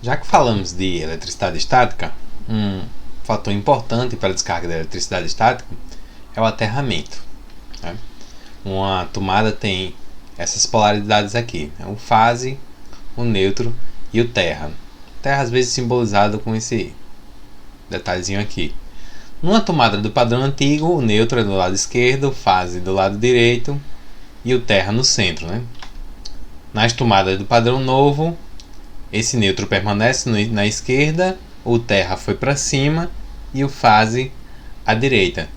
Já que falamos de eletricidade estática, um fator importante para a descarga da eletricidade estática é o aterramento, né? Uma tomada tem essas polaridades aqui, né? O fase, o neutro e o terra. Terra às vezes simbolizado com esse detalhezinho aqui. Numa tomada do padrão antigo, o neutro é do lado esquerdo, o fase do lado direito e o terra no centro, né? Nas tomadas do padrão novo, esse neutro permanece na esquerda, o terra foi para cima e o fase à direita.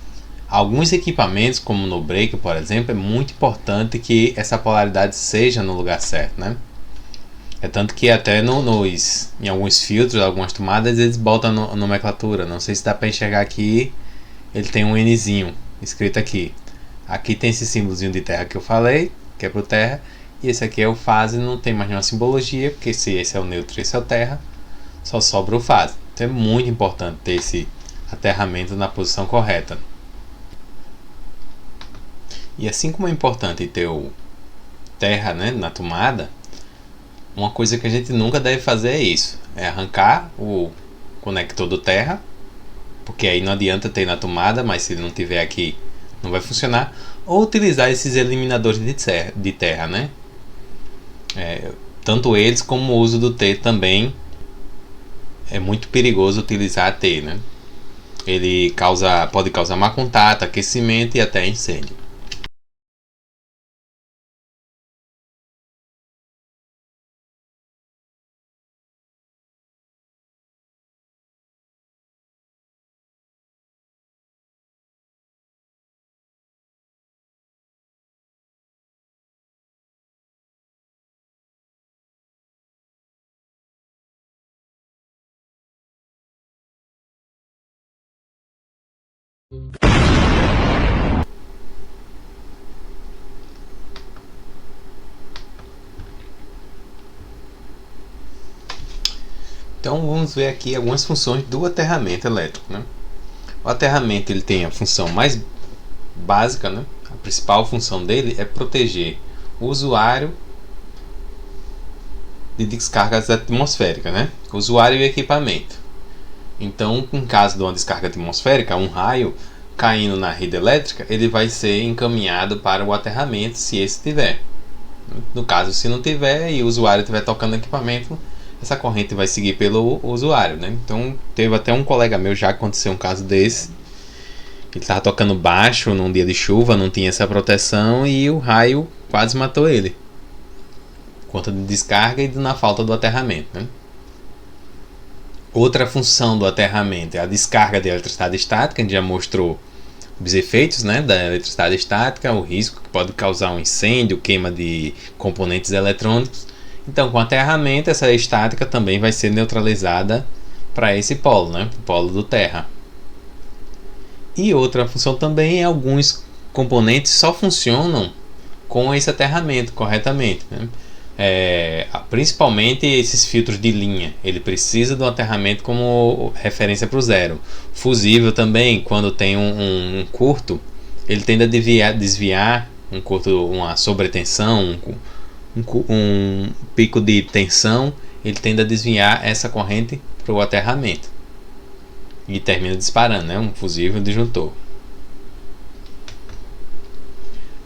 Alguns equipamentos, como no breaker, por exemplo, é muito importante que essa polaridade seja no lugar certo, né? É tanto que até em alguns filtros, algumas tomadas, eles botam a nomenclatura. Não sei se dá para enxergar aqui. Ele tem um Nzinho escrito aqui. Aqui tem esse símbolozinho de terra que eu falei, que é pro terra. E esse aqui é o fase, não tem mais nenhuma simbologia, porque se esse é o neutro e esse é o terra, só sobra o fase. Então é muito importante ter esse aterramento na posição correta. E assim como é importante ter o terra, né, na tomada, uma coisa que a gente nunca deve fazer é isso. É arrancar o conector do terra, porque aí não adianta ter na tomada, mas se ele não tiver aqui não vai funcionar. Ou utilizar esses eliminadores de terra, né? Tanto eles como o uso do T também é muito perigoso utilizar T, né? Ele pode causar má contato, aquecimento e até incêndio. Então vamos ver aqui algumas funções do aterramento elétrico, né? O aterramento ele tem a função mais básica, né? A principal função dele é proteger o usuário de descargas atmosféricas, né? O usuário e o equipamento. Então, em caso de uma descarga atmosférica, um raio caindo na rede elétrica, ele vai ser encaminhado para o aterramento se esse tiver. No caso, se não tiver e o usuário estiver tocando o equipamento, essa corrente vai seguir pelo usuário, né? Então, teve até um colega meu já aconteceu um caso desse. Ele estava tocando baixo num dia de chuva, não tinha essa proteção e o raio quase matou ele. Por conta de descarga e na falta do aterramento, né? Outra função do aterramento é a descarga de eletricidade estática. A gente já mostrou os efeitos, né, da eletricidade estática, o risco que pode causar um incêndio, queima de componentes eletrônicos. Então, com aterramento, essa estática também vai ser neutralizada para esse polo, né, o polo do terra. E outra função também é alguns componentes só funcionam com esse aterramento corretamente, né? Principalmente esses filtros de linha, ele precisa do aterramento como referência para o zero. Fusível também, quando tem um curto, ele tende a desviar um curto, uma sobretensão, um pico de tensão, ele tende a desviar essa corrente para o aterramento e termina disparando, né? Um fusível disjuntor.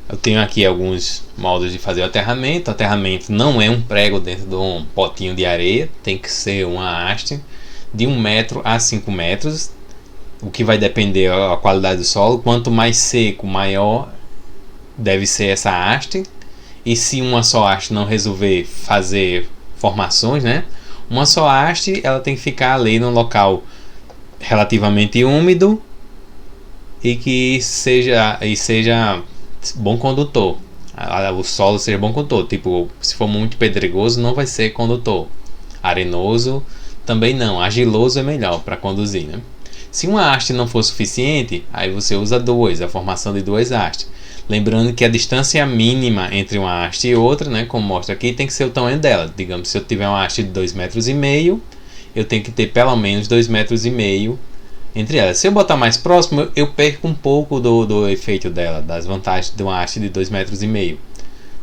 Eu tenho aqui alguns modos de fazer o aterramento. O aterramento não é um prego dentro de um potinho de areia, tem que ser uma haste de 1 metro a 5 metros, o que vai depender da qualidade do solo. Quanto mais seco, maior deve ser essa haste. E se uma só haste não resolver fazer formações, né? Uma só haste ela tem que ficar ali num local relativamente úmido e que seja bom condutor. O solo seja bom condutor. Tipo, se for muito pedregoso, não vai ser condutor. Arenoso também não. Argiloso é melhor para conduzir, né? Se uma haste não for suficiente, aí você usa duas, a formação de duas hastes. Lembrando que a distância mínima entre uma haste e outra, né, como mostra aqui, tem que ser o tamanho dela. Digamos, se eu tiver uma haste de 2,5 metros, eu tenho que ter pelo menos 2,5 metros entre elas. Se eu botar mais próximo, eu perco um pouco do efeito dela, das vantagens de uma haste de 2,5 metros.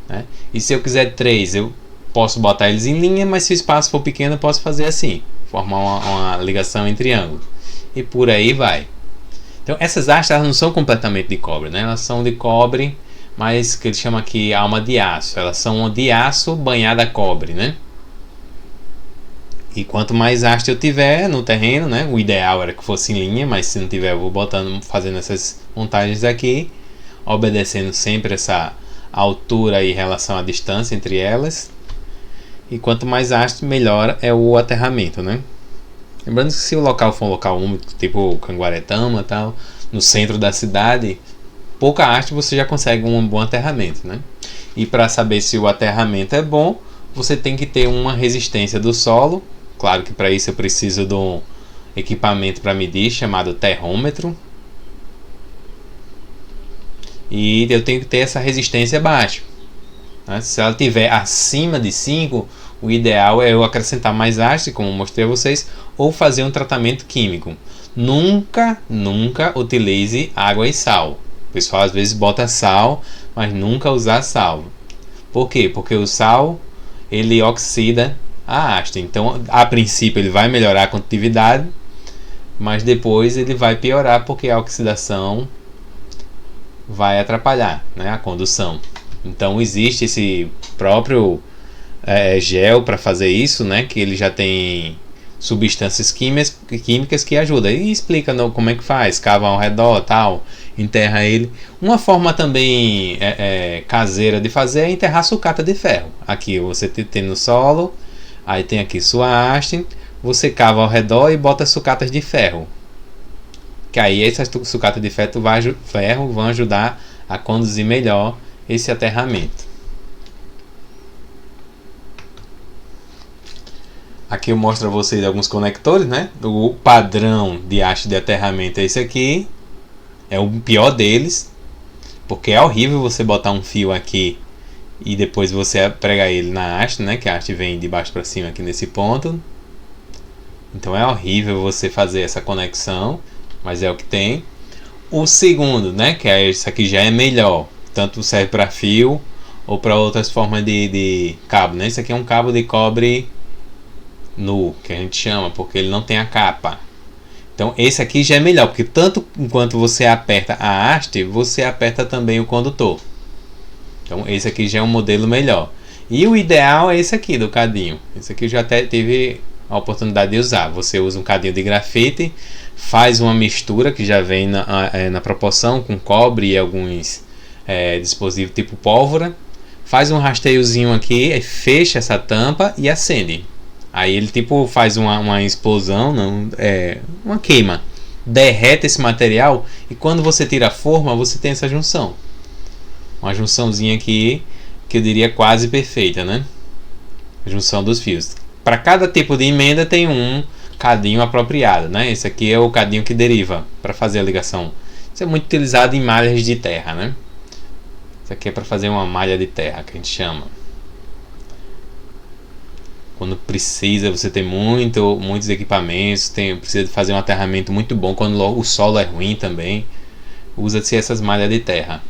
Né? E se eu quiser 3, eu posso botar eles em linha, mas se o espaço for pequeno eu posso fazer assim, formar uma ligação em triângulo, e por aí vai. Então essas hastes elas não são completamente de cobre, né? Elas são de cobre, mas que ele chama aqui alma de aço. Elas são de aço banhada a cobre, né? E quanto mais haste eu tiver no terreno, né? O ideal era que fosse em linha, mas se não tiver eu vou fazendo essas montagens aqui, obedecendo sempre essa altura em relação à distância entre elas. E quanto mais haste, melhor é o aterramento, né? Lembrando que se o local for um local úmido, tipo Canguaretama, tal, no centro da cidade, pouca haste você já consegue um bom aterramento, né? E para saber se o aterramento é bom, você tem que ter uma resistência do solo. Claro que para isso eu preciso de um equipamento para medir chamado terrômetro. E eu tenho que ter essa resistência baixa, né? Se ela tiver acima de 5, o ideal é eu acrescentar mais haste, como mostrei a vocês, ou fazer um tratamento químico. Nunca utilize água e sal. O pessoal às vezes bota sal, mas nunca usar sal. Por quê? Porque o sal ele oxida a haste. Então, a princípio ele vai melhorar a condutividade, mas depois ele vai piorar porque a oxidação vai atrapalhar, né, a condução. Então existe esse próprio gel para fazer isso, né, que ele já tem substâncias químicas que ajudam. E explica como é que faz, cava ao redor, tal, enterra ele. Uma forma também caseira de fazer é enterrar sucata de ferro. Aqui você tem no solo, aí tem aqui sua haste, você cava ao redor e bota sucatas de ferro. Que aí essas sucatas de ferro vão ajudar a conduzir melhor esse aterramento. Aqui eu mostro a vocês alguns conectores, né? O padrão de haste de aterramento é esse aqui. É o pior deles, porque é horrível você botar um fio aqui e depois você pregar ele na haste, né? Que a haste vem de baixo para cima aqui nesse ponto. Então é horrível você fazer essa conexão, mas é o que tem. O segundo, né? Que esse aqui já é melhor, tanto serve para fio ou para outras formas de cabo, né? Esse aqui é um cabo de cobre nu, que a gente chama, porque ele não tem a capa. Então esse aqui já é melhor, porque tanto enquanto você aperta a haste, você aperta também o condutor. Então esse aqui já é um modelo melhor. E o ideal é esse aqui do cadinho. Esse aqui eu já até tive a oportunidade de usar. Você usa um cadinho de grafite, faz uma mistura que já vem na proporção com cobre e alguns dispositivos tipo pólvora, faz um rasteiozinho aqui, fecha essa tampa e acende. Aí ele tipo faz uma explosão, uma queima, derrete esse material e quando você tira a forma você tem essa junção, uma junçãozinha aqui que eu diria quase perfeita, né? A junção dos fios. Para cada tipo de emenda tem um cadinho apropriado, né? Esse aqui é o cadinho que deriva para fazer a ligação. Isso é muito utilizado em malhas de terra, né? Isso aqui é para fazer uma malha de terra que a gente chama. Quando precisa, você tem muitos equipamentos, precisa fazer um aterramento muito bom. Quando o solo é ruim também, usa-se essas malhas de terra.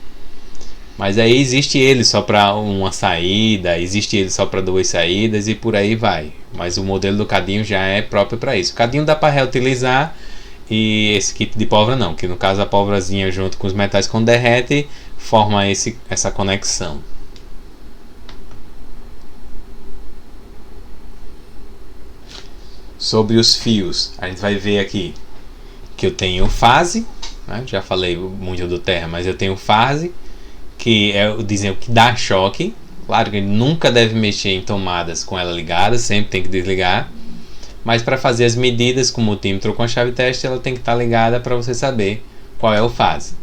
Mas aí existe ele só para uma saída, existe ele só para duas saídas e por aí vai. Mas o modelo do cadinho já é próprio para isso. O cadinho dá para reutilizar e esse kit de pólvora não, que no caso a pólvorazinha junto com os metais quando derrete forma essa conexão. Sobre os fios, a gente vai ver aqui que eu tenho fase, né? Já falei muito do terra, mas eu tenho fase, que é o desenho que dá choque. Claro que nunca deve mexer em tomadas com ela ligada, sempre tem que desligar. Mas para fazer as medidas com o multímetro ou com a chave teste, ela tem que estar ligada para você saber qual é o fase.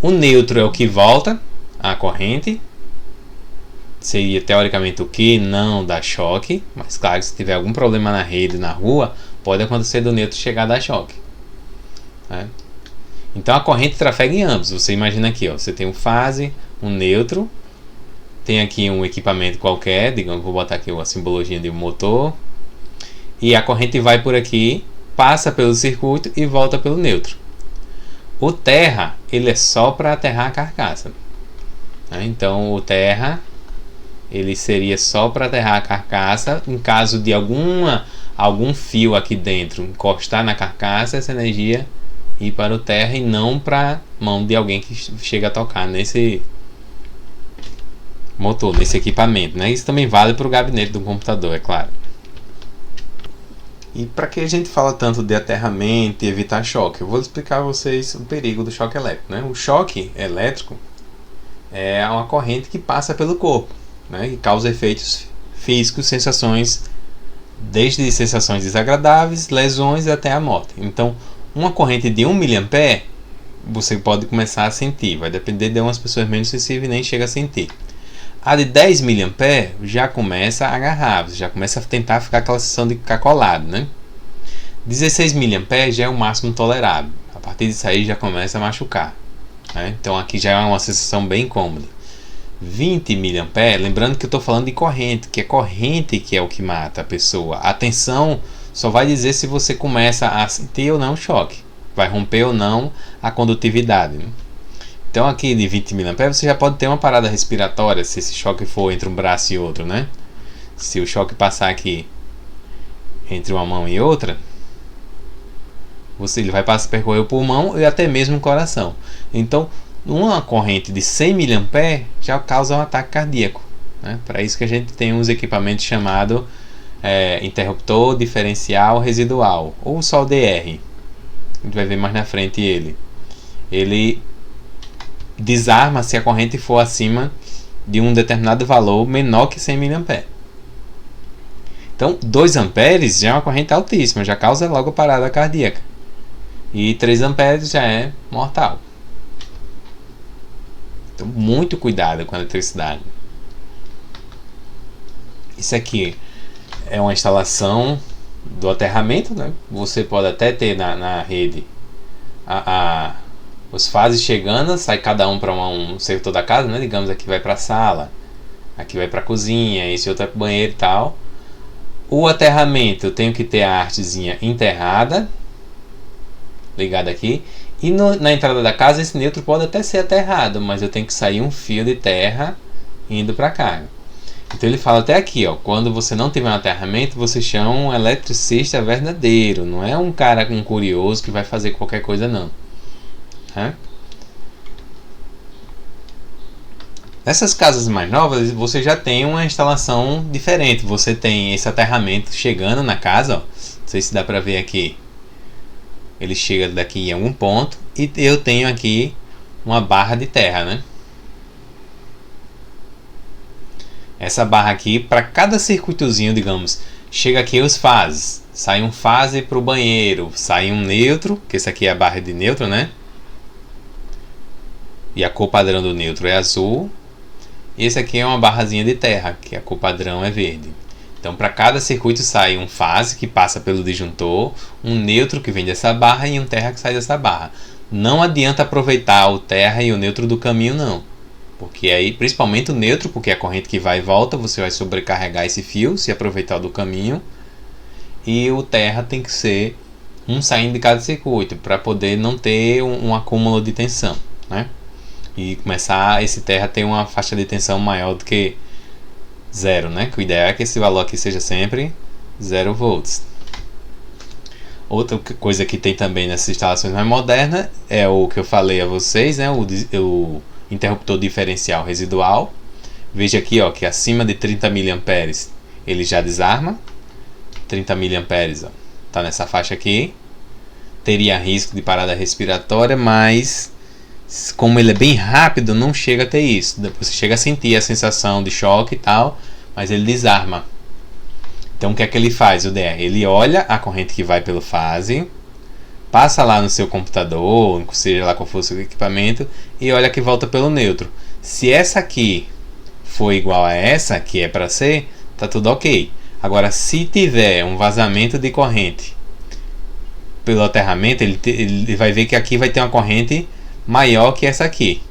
O neutro é o que volta a corrente. Seria teoricamente o que não dá choque, mas claro, se tiver algum problema na rede, na rua, pode acontecer do neutro chegar a dar choque, né? Então a corrente trafega em ambos. Você imagina aqui, ó, você tem um fase, um neutro, tem aqui um equipamento qualquer, digamos, vou botar aqui a simbologia de um motor, e a corrente vai por aqui, passa pelo circuito e volta pelo neutro. O terra, ele é só para aterrar a carcaça, né? Então o terra ele seria só para aterrar a carcaça. Em caso de algum fio aqui dentro encostar na carcaça, essa energia ir para o terra e não para mão de alguém que chega a tocar nesse motor, nesse equipamento, né? Isso também vale para o gabinete do computador, é claro. E para que a gente fala tanto de aterramento e evitar choque? Eu vou explicar a vocês o perigo do choque elétrico, né? O choque elétrico é uma corrente que passa pelo corpo, né? E causa efeitos físicos, sensações, desde sensações desagradáveis, lesões até a morte. Então, uma corrente de 1 mA você pode começar a sentir, vai depender de umas pessoas menos sensíveis e nem chega a sentir. A de 10 mA já começa a agarrar, você já começa a tentar ficar aquela sensação de ficar colado, né? 16 mA já é o máximo tolerável. A partir disso aí já começa a machucar, né? Então aqui já é uma sensação bem incômoda. 20 mA, lembrando que eu estou falando de corrente, que é corrente que é o que mata a pessoa. A tensão só vai dizer se você começa a sentir ou não o choque, vai romper ou não a condutividade, né? Então aqui de 20 mA você já pode ter uma parada respiratória se esse choque for entre um braço e outro, né? Se o choque passar aqui entre uma mão e outra, ele vai percorrer o pulmão e até mesmo o coração. Então uma corrente de 100 mA já causa um ataque cardíaco, né? Para isso que a gente tem uns equipamentos chamados interruptor diferencial residual, ou só o DR. A gente vai ver mais na frente ele desarma se a corrente for acima de um determinado valor menor que 100 mA. Então 2 amperes já é uma corrente altíssima, já causa logo parada cardíaca, e 3 amperes já é mortal. Então muito cuidado com a eletricidade. Isso aqui é uma instalação do aterramento, né? Você pode até ter na rede os fases chegando, sai cada um para um setor da casa, né? Digamos, aqui vai para a sala, aqui vai para a cozinha, esse outro é para o banheiro e tal. O aterramento, eu tenho que ter a artezinha enterrada, ligada aqui, e na entrada da casa esse neutro pode até ser aterrado, mas eu tenho que sair um fio de terra indo para cá. Então ele fala até aqui, ó, quando você não tiver um aterramento, você chama um eletricista verdadeiro, não é um cara curioso que vai fazer qualquer coisa não. Nessas casas mais novas você já tem uma instalação diferente, você tem esse aterramento chegando na casa, ó. Não sei se dá para ver aqui, ele chega daqui em algum ponto e eu tenho aqui uma barra de terra, né? Essa barra aqui, para cada circuitozinho, digamos, chega aqui os fases, sai um fase para o banheiro, sai um neutro, que esse aqui é a barra de neutro, né? E a cor padrão do neutro é azul. Esse aqui é uma barrazinha de terra, que a cor padrão é verde. Então para cada circuito sai um fase que passa pelo disjuntor, um neutro que vem dessa barra e um terra que sai dessa barra. Não adianta aproveitar o terra e o neutro do caminho não, porque aí, principalmente o neutro, porque é a corrente que vai e volta, você vai sobrecarregar esse fio se aproveitar do caminho. E o terra tem que ser um saindo de cada circuito, para poder não ter um acúmulo de tensão, né? E começar esse terra ter uma faixa de tensão maior do que 0, né? Que o ideal é que esse valor aqui seja sempre 0 volts. Outra coisa que tem também nessas instalações mais modernas é o que eu falei a vocês, né? O interruptor diferencial residual. Veja aqui, ó, que acima de 30 mA ele já desarma. 30 mA, ó, tá nessa faixa aqui. Teria risco de parada respiratória, mas como ele é bem rápido, não chega a ter isso. Depois você chega a sentir a sensação de choque e tal, mas ele desarma. Então o que é que ele faz, o DR? Ele olha a corrente que vai pelo fase, passa lá no seu computador, seja lá qual for o seu equipamento, e olha que volta pelo neutro. Se essa aqui for igual a essa, que é para ser, tá tudo ok. Agora, se tiver um vazamento de corrente pelo aterramento, ele vai ver que aqui vai ter uma corrente maior que essa aqui.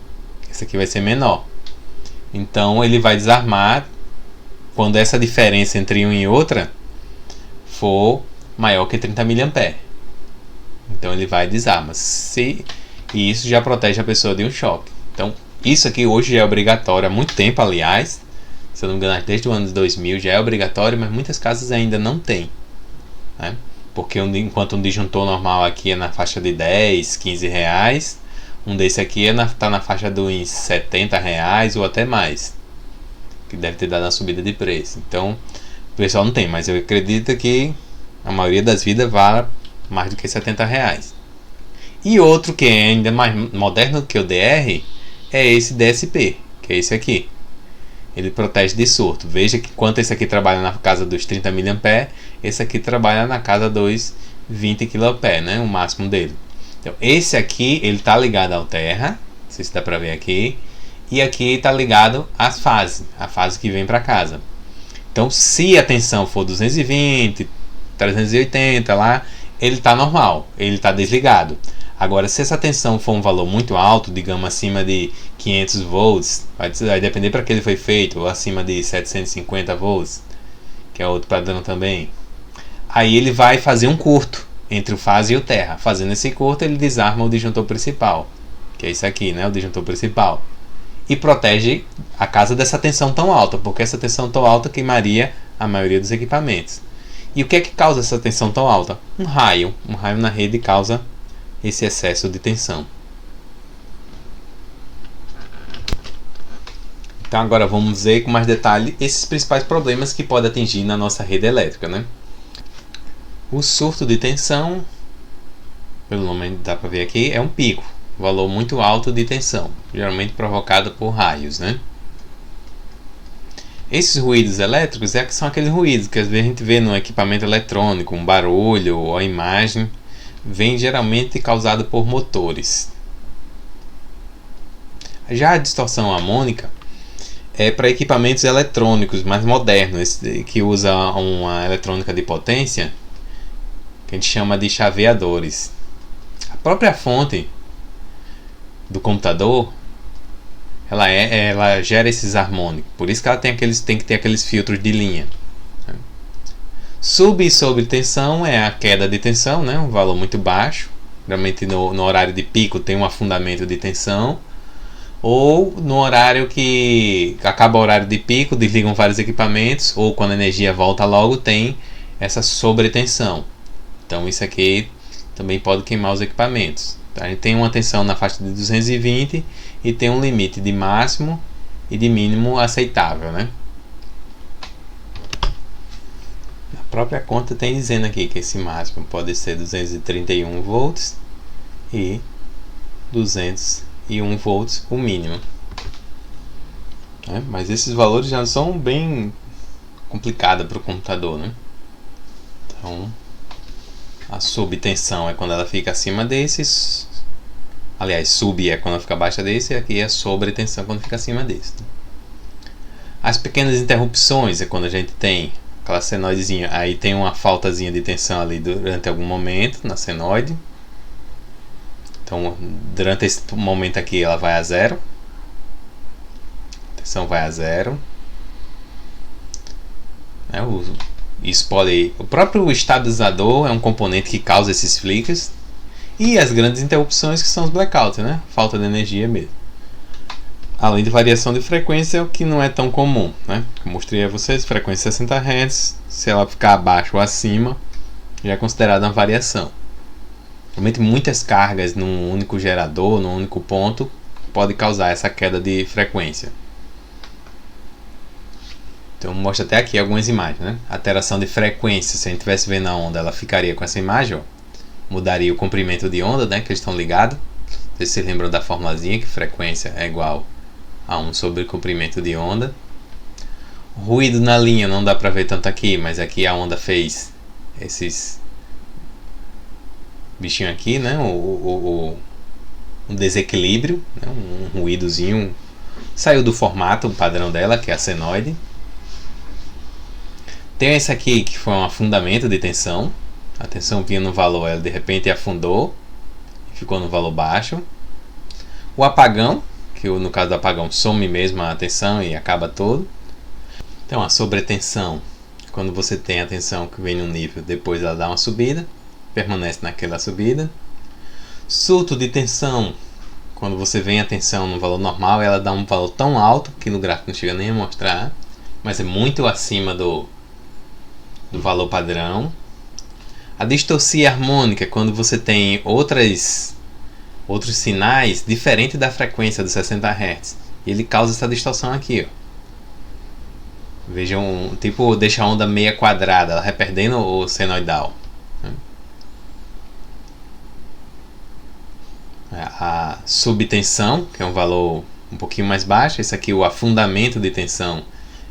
Essa aqui vai ser menor. Então ele vai desarmar quando essa diferença entre uma e outra for maior que 30 mA. Então ele vai e desarma. E isso já protege a pessoa de um choque. Então isso aqui hoje já é obrigatório há muito tempo, aliás. Se eu não me engano, desde o ano de 2000 já é obrigatório, mas muitas casas ainda não tem, né? Porque enquanto um disjuntor normal aqui é na faixa de 10, 15 reais, um desse aqui tá na faixa dos 70 reais ou até mais, que deve ter dado uma subida de preço. Então o pessoal não tem, mas eu acredito que a maioria das vidas vale mais do que 70 reais. E outro que é ainda mais moderno que o DR é esse DSP, que é esse aqui. Ele protege de surto. Veja que quanto esse aqui trabalha na casa dos 30 mA, esse aqui trabalha na casa dos 20 kA, né? O máximo dele. Então, esse aqui, ele está ligado ao Terra, não sei se dá para ver aqui, e aqui está ligado às fases, a fase que vem para casa. Então, se a tensão for 220, 380 lá, ele está normal, ele está desligado. Agora, se essa tensão for um valor muito alto, digamos acima de 500 volts, vai depender para que ele foi feito, ou acima de 750 volts, que é outro padrão também, aí ele vai fazer um curto entre o fase e o terra. Fazendo esse curto, ele desarma o disjuntor principal, que é isso aqui, né, o disjuntor principal, e protege a casa dessa tensão tão alta, porque essa tensão tão alta queimaria a maioria dos equipamentos. E o que é que causa essa tensão tão alta? Um raio na rede causa esse excesso de tensão. Então agora vamos ver com mais detalhe esses principais problemas que podem atingir na nossa rede elétrica, né? O surto de tensão, pelo nome dá para ver aqui, é um pico, um valor muito alto de tensão, geralmente provocado por raios, né? Esses ruídos elétricos são aqueles ruídos que às vezes a gente vê no equipamento eletrônico, um barulho ou a imagem, vem geralmente causado por motores. Já a distorção harmônica é para equipamentos eletrônicos mais modernos, que usa uma eletrônica de potência, que a gente chama de chaveadores. A própria fonte do computador, ela gera esses harmônicos, por isso que ela tem que ter aqueles filtros de linha. Sub e sobre tensão é a queda de tensão, né? Um valor muito baixo. Geralmente no horário de pico tem um afundamento de tensão. Ou no horário que acaba o horário de pico, desligam vários equipamentos. Ou quando a energia volta logo, tem essa sobretensão. Então isso aqui também pode queimar os equipamentos. Então, a gente tem uma tensão na faixa de 220 e tem um limite de máximo e de mínimo aceitável, né? A própria conta tem dizendo aqui que esse máximo pode ser 231 volts e 201 volts o mínimo, né? Mas esses valores já são bem complicados para o computador, né? Então a subtensão é quando ela fica acima desses, aliás, sub é quando ela fica abaixo desse, e aqui é sobretensão quando fica acima desse. As pequenas interrupções é quando a gente tem aquela senoidezinha, aí tem uma faltazinha de tensão ali durante algum momento na senoide. Então durante esse momento aqui ela vai a zero, a tensão vai a zero, né? O próprio estabilizador é um componente que causa esses flickers, e as grandes interrupções que são os blackouts, né? Falta de energia mesmo. Além de variação de frequência, o que não é tão comum, né? Eu mostrei a vocês, frequência 60 Hz, se ela ficar abaixo ou acima, já é considerada uma variação. Realmente muitas cargas num único gerador, num único ponto, pode causar essa queda de frequência. Então mostra até aqui algumas imagens, né? Alteração de frequência, se a gente estivesse vendo a onda, ela ficaria com essa imagem, ó. Mudaria o comprimento de onda, né? Que eles estão ligados. Vocês se lembram da formulazinha que frequência é igual a 1 sobre comprimento de onda. Ruído na linha não dá para ver tanto aqui, mas aqui a onda fez esses bichinhos aqui, né? Um desequilíbrio, né? Um ruídozinho, saiu do formato, o padrão dela, que é a senoide. Tem esse aqui que foi um afundamento de tensão. A tensão vinha no valor, ela de repente afundou e ficou no valor baixo. O apagão, que no caso do apagão some mesmo a tensão e acaba todo. Então a sobretensão, quando você tem a tensão que vem no nível, depois ela dá uma subida, permanece naquela subida. Surto de tensão, quando você vem a tensão no valor normal, ela dá um valor tão alto que no gráfico não chega nem a mostrar. mas é muito acima do valor padrão. A distorcia harmônica é quando você tem outros sinais diferentes da frequência dos 60 Hz. E ele causa essa distorção aqui, ó. Vejam, tipo, deixa a onda meia quadrada, ela vai perdendo o senoidal. A subtensão, que é um valor um pouquinho mais baixo. Esse aqui, o afundamento de tensão,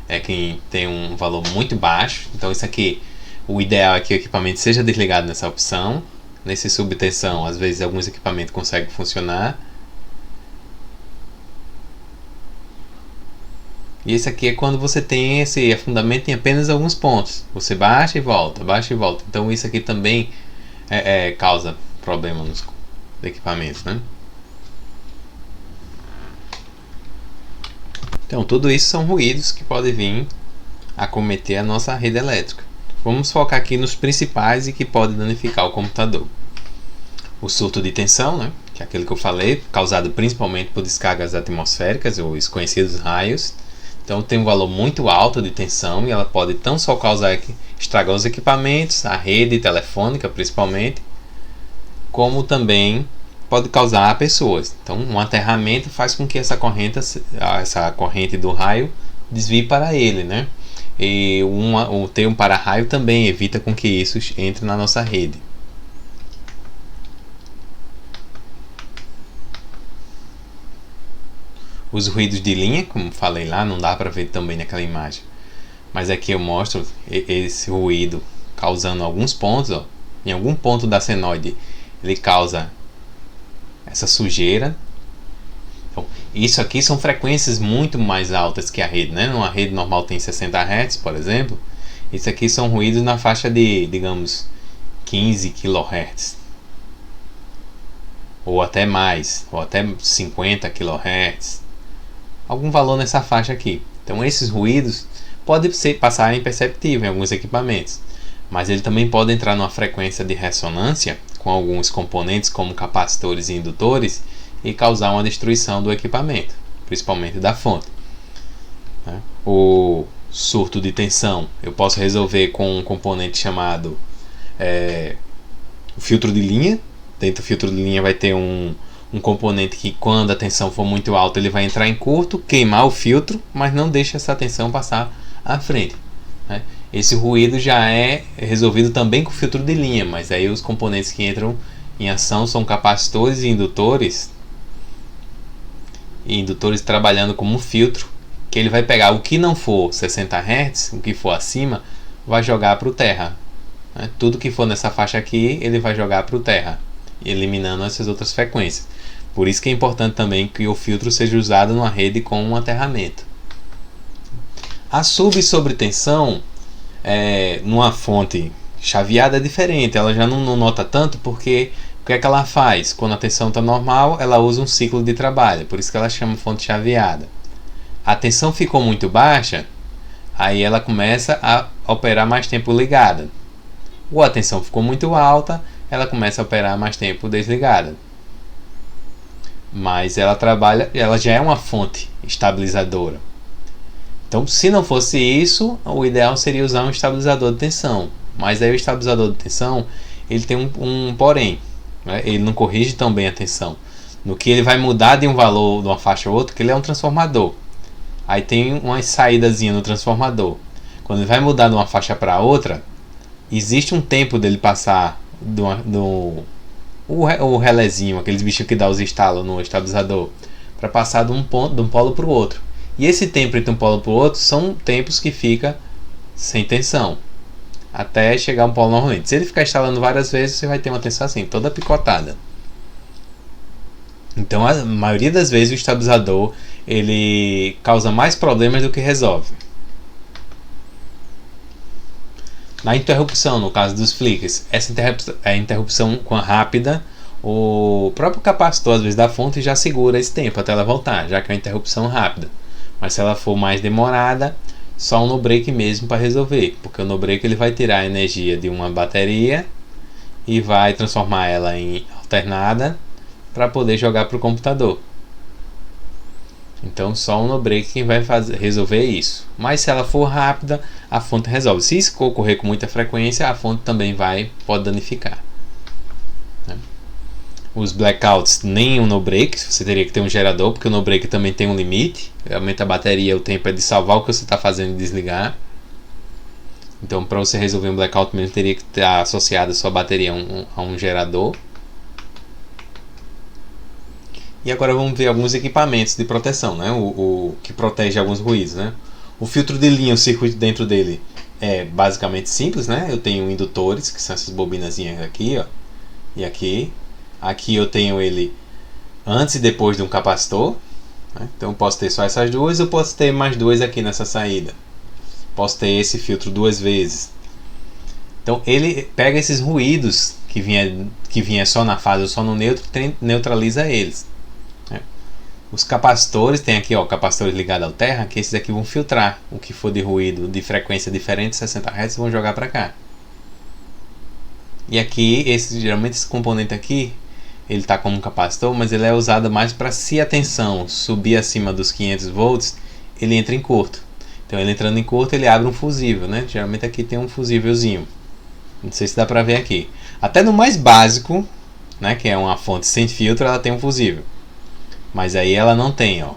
é quem tem um valor muito baixo. Então isso aqui, o ideal é que o equipamento seja desligado nessa opção. Nesse subtensão, às vezes alguns equipamentos conseguem funcionar. E esse aqui é quando você tem esse afundamento em apenas alguns pontos. Você baixa e volta, baixa e volta. Então isso aqui também causa problema nos equipamentos, né? Então tudo isso são ruídos que podem vir a acometer a nossa rede elétrica. Vamos focar aqui nos principais e que podem danificar o computador. O surto de tensão, né? Que é aquele que eu falei, causado principalmente por descargas atmosféricas, os conhecidos raios. Então tem um valor muito alto de tensão e ela pode não só estragar os equipamentos, a rede telefônica principalmente, como também pode causar a pessoas. Então um aterramento faz com que essa corrente do raio desvie para ele, né? E ter um para-raio também evita com que isso entre na nossa rede. Os ruídos de linha, como falei lá, não dá para ver também naquela imagem. Mas aqui eu mostro esse ruído causando alguns pontos. Ó. Em algum ponto da senoide ele causa essa sujeira. Então, isso aqui são frequências muito mais altas que a rede, né? Numa rede normal tem 60 Hz, por exemplo. Isso aqui são ruídos na faixa de, digamos, 15 kHz. Ou até mais, ou até 50 kHz. Algum valor nessa faixa aqui. Então esses ruídos podem passar imperceptível em alguns equipamentos, mas ele também pode entrar numa frequência de ressonância com alguns componentes como capacitores e indutores e causar uma destruição do equipamento, principalmente da fonte. O surto de tensão eu posso resolver com um componente chamado o filtro de linha. Dentro do filtro de linha vai ter um componente que, quando a tensão for muito alta, ele vai entrar em curto, queimar o filtro, mas não deixa essa tensão passar à frente, né? Esse ruído já é resolvido também com o filtro de linha, mas aí os componentes que entram em ação são capacitores e indutores trabalhando como um filtro, que ele vai pegar o que não for 60 Hz, o que for acima, vai jogar para o terra, né? Tudo que for nessa faixa aqui, ele vai jogar para o terra, eliminando essas outras frequências. Por isso que é importante também que o filtro seja usado numa rede com um aterramento. A sub e sobretensão numa fonte chaveada é diferente. Ela já não nota tanto, porque o que é que ela faz? Quando a tensão está normal, ela usa um ciclo de trabalho. Por isso que ela chama fonte chaveada. A tensão ficou muito baixa, aí ela começa a operar mais tempo ligada. Ou a tensão ficou muito alta, ela começa a operar mais tempo desligada. Mas ela já é uma fonte estabilizadora. Então, se não fosse isso, o ideal seria usar um estabilizador de tensão. Mas aí o estabilizador de tensão, ele tem um porém, né? Ele não corrige tão bem a tensão. No que ele vai mudar de um valor de uma faixa a outra, que ele é um transformador. Aí tem uma saídazinha no transformador. Quando ele vai mudar de uma faixa para outra, existe um tempo dele passar o relézinho, aqueles bichos que dá os estalos no estabilizador, para passar de um polo para o outro. E esse tempo entre um polo para o outro são tempos que fica sem tensão, até chegar a um polo novamente. Se ele ficar instalando várias vezes, você vai ter uma tensão assim, toda picotada. Então, a maioria das vezes o estabilizador ele causa mais problemas do que resolve. Na interrupção, no caso dos flickers, essa interrupção com a rápida, o próprio capacitor às vezes da fonte já segura esse tempo até ela voltar, já que é uma interrupção rápida. Mas se ela for mais demorada, só um no break mesmo para resolver, porque o no break ele vai tirar a energia de uma bateria e vai transformar ela em alternada para poder jogar para o computador. Então só o no break que vai resolver isso. Mas se ela for rápida, a fonte resolve. Se isso ocorrer com muita frequência, a fonte também pode danificar. Os blackouts nem o no break, você teria que ter um gerador, porque o no break também tem um limite. Aumenta a bateria, o tempo é de salvar o que você está fazendo e desligar. Então, para você resolver um blackout mesmo, teria que estar associada a sua bateria a um gerador. E agora vamos ver alguns equipamentos de proteção, né? O que protege alguns ruídos, né? O filtro de linha, o circuito dentro dele é basicamente simples, né? Eu tenho indutores, que são essas bobinazinhas aqui, ó, e aqui. Aqui eu tenho ele antes e depois de um capacitor, né? Então eu posso ter só essas duas, eu posso ter mais duas aqui nessa saída. Posso ter esse filtro duas vezes. Então ele pega esses ruídos que vinha só na fase ou só no neutro, neutraliza eles. Os capacitores, tem aqui ó, capacitores ligados ao terra, que esses aqui vão filtrar o que for de ruído de frequência diferente, 60 Hz, vão jogar para cá. E aqui, geralmente esse componente aqui, ele está como um capacitor, mas ele é usado mais para, se a tensão subir acima dos 500 volts, ele entra em curto. Então ele entrando em curto, ele abre um fusível, né? Geralmente aqui tem um fusívelzinho. Não sei se dá para ver aqui. Até no mais básico, né, que é uma fonte sem filtro, ela tem um fusível. Mas aí ela não tem, ó.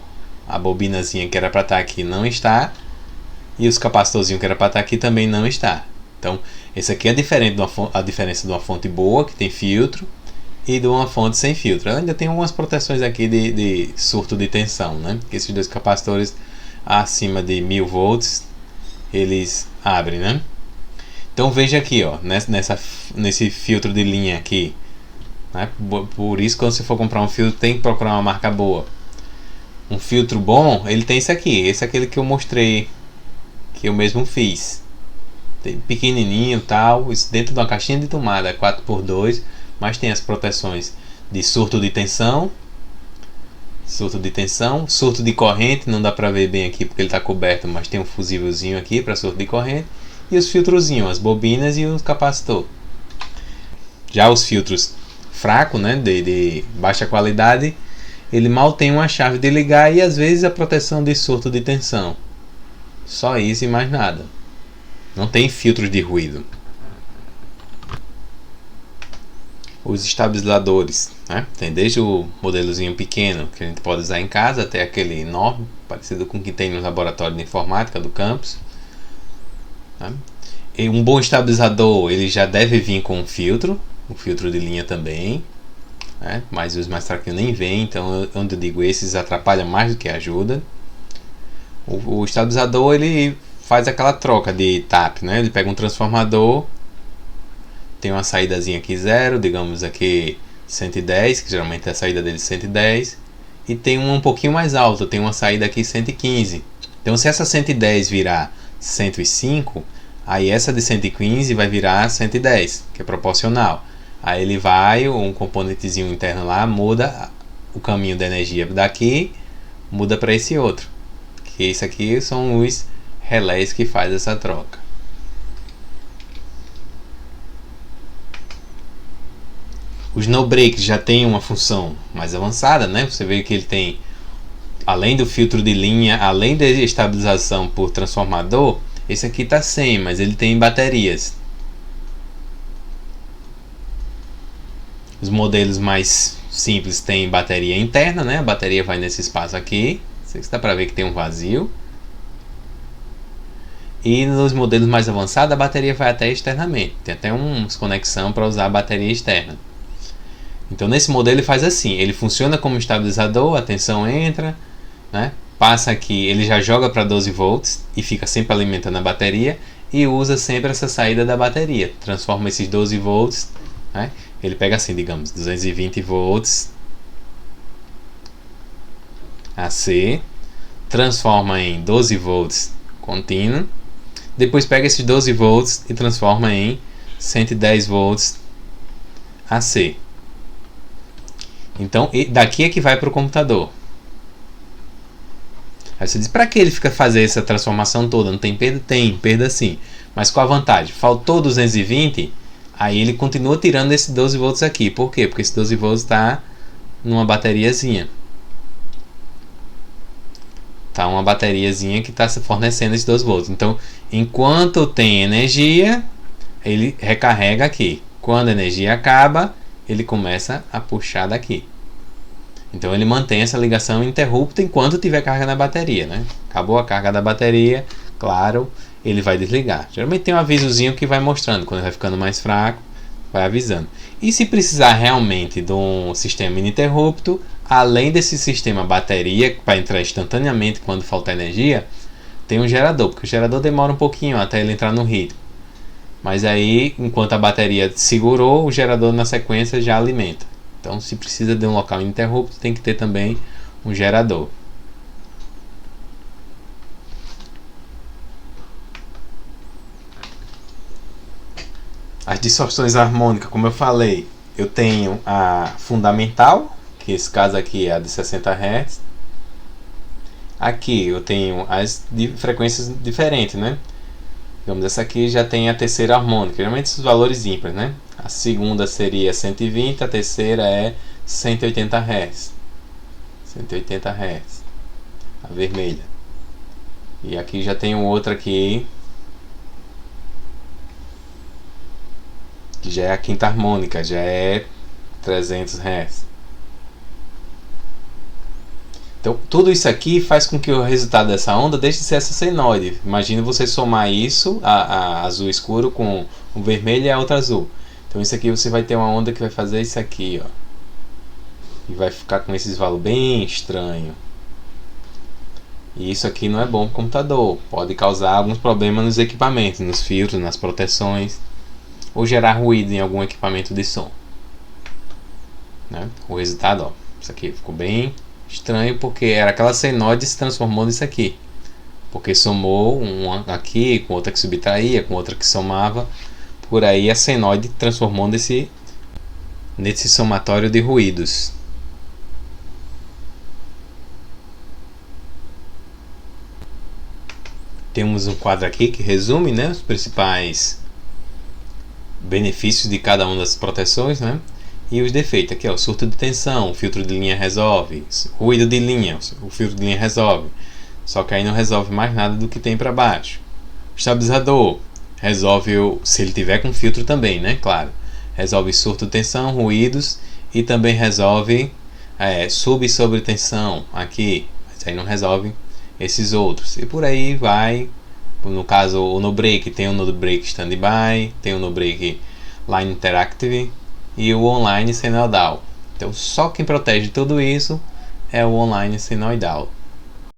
A bobinazinha que era para estar aqui não está. E os capacitorzinhos que era para estar aqui também não está. Então, esse aqui é diferente a diferença de uma fonte boa, que tem filtro, e de uma fonte sem filtro. Ela ainda tem algumas proteções aqui de surto de tensão, né? Porque esses dois capacitores acima de 1000 volts, eles abrem, né? Então veja aqui, ó, nesse filtro de linha aqui, né? Por isso, quando você for comprar um filtro, tem que procurar uma marca boa. Um filtro bom, ele tem esse aqui. Esse é aquele que eu mostrei, que eu mesmo fiz. Tem pequenininho, tal, isso dentro de uma caixinha de tomada, 4x2, mas tem as proteções de surto de tensão, surto de corrente, não dá pra ver bem aqui porque ele está coberto, mas tem um fusívelzinho aqui para surto de corrente, e os filtrozinhos, as bobinas e os capacitor. Já os filtros fracos, né, de baixa qualidade, ele mal tem uma chave de ligar e às vezes a proteção de surto de tensão. Só isso e mais nada. Não tem filtros de ruído. Os estabilizadores, né? Tem desde o modelozinho pequeno que a gente pode usar em casa até aquele enorme, parecido com o que tem no laboratório de informática do campus, né? E um bom estabilizador, ele já deve vir com um filtro de linha também, né? Mas os mais fraquinhos nem vêm, então onde eu digo esses atrapalham mais do que ajuda. O estabilizador, ele faz aquela troca de tap, né? Ele pega um transformador, tem uma saídazinha aqui 0, digamos aqui 110, que geralmente é a saída dele 110, e tem uma um pouquinho mais alta, tem uma saída aqui 115. Então se essa 110 virar 105, aí essa de 115 vai virar 110, que é proporcional. Aí ele vai, um componentezinho interno lá, muda o caminho da energia daqui, muda para esse outro. Que esse aqui são os relés que faz essa troca. Os no break já tem uma função mais avançada, né? Você vê que ele tem, além do filtro de linha, além da estabilização por transformador, esse aqui está sem, mas ele tem baterias. Os modelos mais simples têm bateria interna, né? A bateria vai nesse espaço aqui. Você dá para ver que tem um vazio. E nos modelos mais avançados a bateria vai até externamente. Tem até uma conexão para usar a bateria externa. Então nesse modelo ele faz assim, ele funciona como estabilizador, a tensão entra, né? Passa aqui, ele já joga para 12 volts e fica sempre alimentando a bateria e usa sempre essa saída da bateria. Transforma esses 12 volts, né? Ele pega assim, digamos, 220 volts AC, transforma em 12 volts contínuo, depois pega esses 12 volts e transforma em 110 volts AC. Então daqui é que vai para o computador. Aí você diz, para que ele fica fazer essa transformação toda? Não tem perda? Tem, perda sim. Mas qual a vantagem? Faltou 220, aí ele continua tirando esses 12 volts aqui. Por quê? Porque esse 12 volts está numa bateriazinha. Tá uma bateriazinha que está fornecendo esses 12 volts. Então, enquanto tem energia, ele recarrega aqui. Quando a energia acaba, ele começa a puxar daqui. Então ele mantém essa ligação ininterrupta enquanto tiver carga na bateria, né? Acabou a carga da bateria, claro, ele vai desligar. Geralmente tem um avisozinho que vai mostrando, quando vai ficando mais fraco, vai avisando. E se precisar realmente de um sistema ininterrupto, além desse sistema bateria, para entrar instantaneamente quando faltar energia, tem um gerador, porque o gerador demora um pouquinho até ele entrar no ritmo. Mas aí, enquanto a bateria segurou, o gerador na sequência já alimenta. Então, se precisa de um local ininterrupto, tem que ter também um gerador. As distorções harmônicas, como eu falei, eu tenho a fundamental, que esse caso aqui é a de 60 Hz. Aqui eu tenho as de frequências diferentes, né? Digamos, essa aqui já tem a terceira harmônica, geralmente esses valores ímpares, né? A segunda seria 120, a terceira é 180 Hz. 180 Hz. A vermelha. E aqui já tem outra aqui, que já é a quinta harmônica, já é 300 Hz. Então, tudo isso aqui faz com que o resultado dessa onda deixe de ser essa senoide. Imagina você somar isso, a azul escuro, com o vermelho e a outra azul. Então, isso aqui você vai ter uma onda que vai fazer isso aqui, ó. E vai ficar com esses valores bem estranhos. E isso aqui não é bom para o computador. Pode causar alguns problemas nos equipamentos, nos filtros, nas proteções. Ou gerar ruído em algum equipamento de som. Né? O resultado, ó. Isso aqui ficou bem estranho, porque era aquela senoide se transformou nisso aqui, porque somou uma aqui com outra que subtraía, com outra que somava, por aí a senoide transformou nesse somatório de ruídos. Temos um quadro aqui que resume, né, os principais benefícios de cada uma das proteções, né? E os defeitos, aqui ó, surto de tensão, o filtro de linha resolve, ruído de linha, o filtro de linha resolve, só que aí não resolve mais nada do que tem para baixo. O estabilizador resolve, se ele tiver com filtro também, né, claro, resolve surto de tensão, ruídos, e também resolve sub e sobretensão aqui, mas aí não resolve esses outros, e por aí vai. No caso, o no break, tem o no break standby, tem o no break line interactive e o online senoidal. Então, só quem protege tudo isso é o online senoidal.